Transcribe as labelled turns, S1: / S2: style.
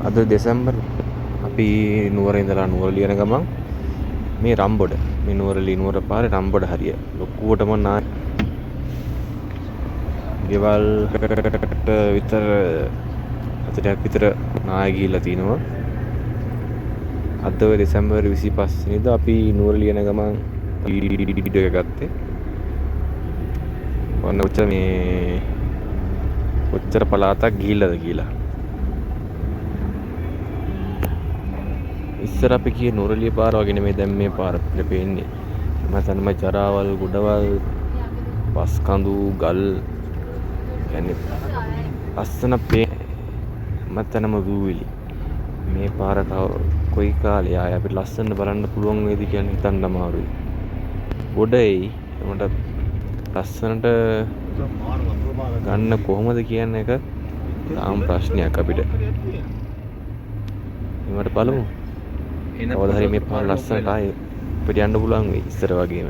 S1: අද දෙසැම්බර් අපි නුවර ඉඳලා නුවරඑළිය යන ගමන් මේ රම්බොඩ මේ නුවරඑළිය නුවර පාරේ රම්බොඩ හරිය ලොකුවටම නාය ගෙවල් විතර 40ක් විතර නාය ගිහිල්ලා තිනවා. අද දෙසැම්බර් 25 වෙනිදා අපි නුවරඑළිය යන ගමන් වීඩියෝ එක ගත්තේ. ඔන්න ඔච්චර පළාතක් ගිහිල්ලාද කියලා. ඉස්සර අපි ගියේ නුවරඑළිය පාර වගේ නෙමෙයි දැන් මේ පාර අපිට පේන්නේ. මතනම ජරාවල්, ගොඩවල්, පස් කඳු, ගල් يعني ලස්සන මතනම දූවිලි. මේ පාර කොයි කාලේ ආය අපිට ලස්සන බලන්න පුළුවන් වේද කියන්නේ හිතන්න අමාරුයි. ගොඩයි උන්ට ලස්සනට ගන්න කොහොමද කියන එක තාම ප්‍රශ්නයක් අපිට. ඊමට බලමු. කවදා හරි මේ පාර ලස්සනට ආයේ අපිට යන්න පුළුවන් වෙයි ඉස්සර වගේම.